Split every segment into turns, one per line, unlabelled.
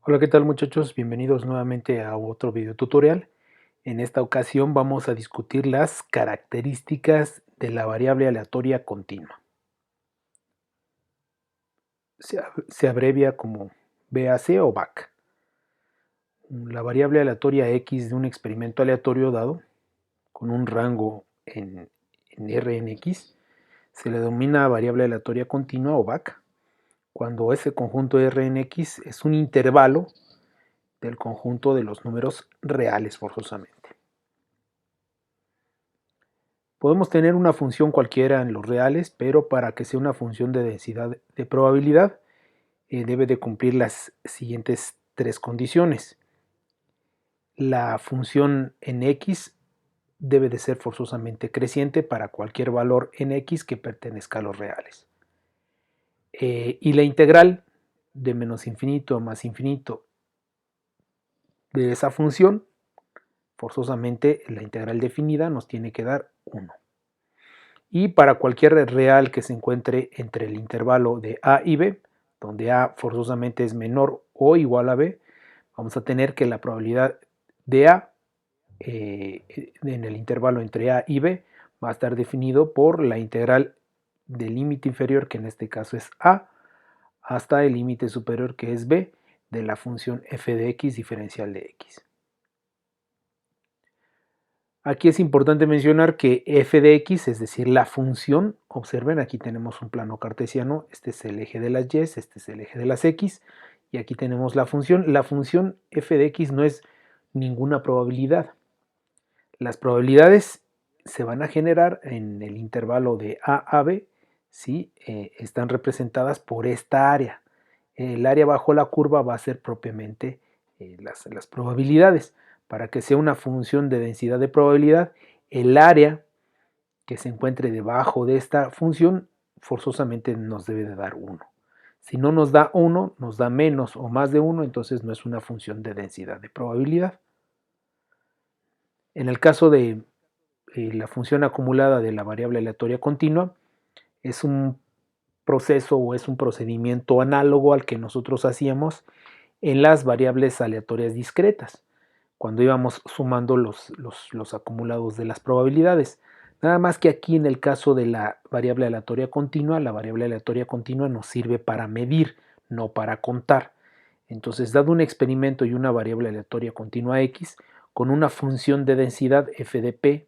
Hola, ¿qué tal muchachos? Bienvenidos nuevamente a otro video tutorial. En esta ocasión vamos a discutir las características de la variable aleatoria continua. Se abrevia como BAC o BAC. La variable aleatoria X de un experimento aleatorio dado con un rango en Rnx se le denomina variable aleatoria continua o BAC cuando ese conjunto Rnx es un intervalo del conjunto de los números reales forzosamente. Podemos tener una función cualquiera en los reales, pero para que sea una función de densidad de probabilidad debe de cumplir las siguientes tres condiciones. La función en x debe de ser forzosamente creciente para cualquier valor en x que pertenezca a los reales. Y la integral de menos infinito a más infinito de esa función, forzosamente la integral definida nos tiene que dar 1. Y para cualquier real que se encuentre entre el intervalo de a y b, donde a forzosamente es menor o igual a b, vamos a tener que la probabilidad de a en el intervalo entre a y b va a estar definido por la integral del límite inferior, que en este caso es a, hasta el límite superior, que es b, de la función f de x diferencial de x. Aquí es importante mencionar que f de x, es decir, la función, observen, aquí tenemos un plano cartesiano, este es el eje de las y, este es el eje de las x, y aquí tenemos la función. La función f de x no es ninguna probabilidad. Las probabilidades se van a generar en el intervalo de a a b, ¿sí? Están representadas por esta área. El área bajo la curva va a ser propiamente las probabilidades. Para que sea una función de densidad de probabilidad, el área que se encuentre debajo de esta función forzosamente nos debe de dar 1. Si no nos da 1, nos da menos o más de 1, entonces no es una función de densidad de probabilidad. En el caso de la función acumulada de la variable aleatoria continua, es un proceso o es un procedimiento análogo al que nosotros hacíamos en las variables aleatorias discretas, cuando íbamos sumando los acumulados de las probabilidades. Nada más que aquí en el caso de la variable aleatoria continua, la variable aleatoria continua nos sirve para medir, no para contar. Entonces, dado un experimento y una variable aleatoria continua x, con una función de densidad f de p,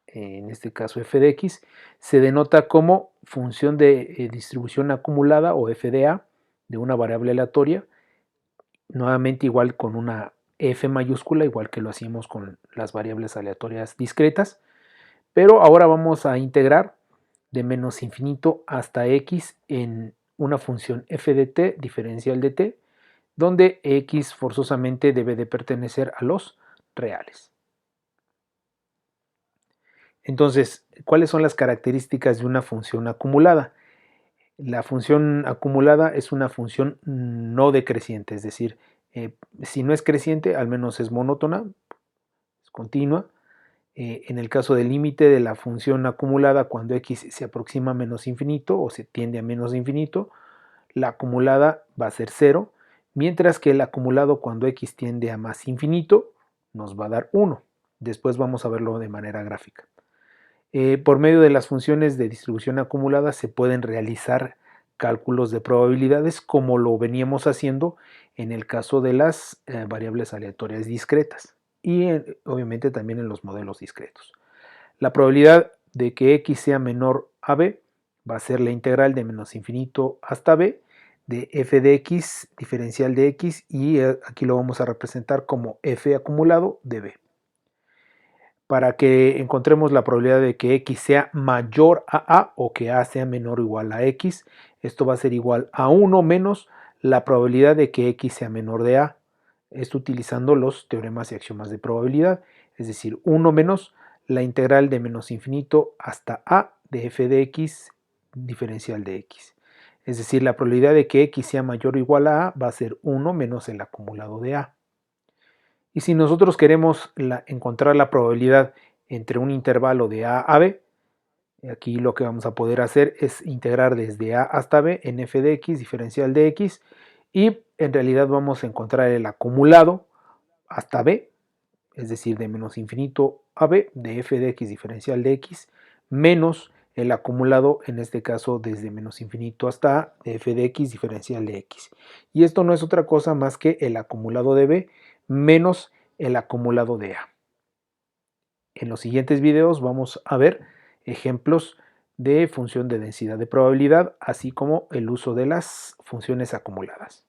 en este caso f de x, se denota como función de distribución acumulada o f de a de una variable aleatoria, nuevamente igual con una f mayúscula, igual que lo hacíamos con las variables aleatorias discretas, pero ahora vamos a integrar de menos infinito hasta x en una función f de t diferencial de t, donde x forzosamente debe de pertenecer a los reales. Entonces, ¿cuáles son las características de una función acumulada? La función acumulada es una función no decreciente, es decir, si no es creciente, al menos es monótona, es continua. En el caso del límite de la función acumulada, cuando x se aproxima a menos infinito o se tiende a menos infinito, la acumulada va a ser 0, mientras que el acumulado cuando x tiende a más infinito nos va a dar 1. Después vamos a verlo de manera gráfica. Por medio de las funciones de distribución acumulada se pueden realizar cálculos de probabilidades como lo veníamos haciendo en el caso de las variables aleatorias discretas y obviamente también en los modelos discretos. La probabilidad de que x sea menor a b va a ser la integral de menos infinito hasta b de f de x diferencial de x, y aquí lo vamos a representar como f acumulado de b. Para que encontremos la probabilidad de que x sea mayor a o que a sea menor o igual a x, esto va a ser igual a 1 menos la probabilidad de que x sea menor de a. Esto utilizando los teoremas y axiomas de probabilidad, es decir, 1 menos la integral de menos infinito hasta a de f de x diferencial de x. Es decir, la probabilidad de que x sea mayor o igual a va a ser 1 menos el acumulado de a. Y si nosotros queremos encontrar la probabilidad entre un intervalo de a a b, aquí lo que vamos a poder hacer es integrar desde a hasta b en f de x diferencial de x, y en realidad vamos a encontrar el acumulado hasta b, es decir, de menos infinito a b, de f de x diferencial de x, menos el acumulado, en este caso, desde menos infinito hasta a, de f de x diferencial de x. Y esto no es otra cosa más que el acumulado de b menos el acumulado de a. En los siguientes videos vamos a ver ejemplos de función de densidad de probabilidad, así como el uso de las funciones acumuladas.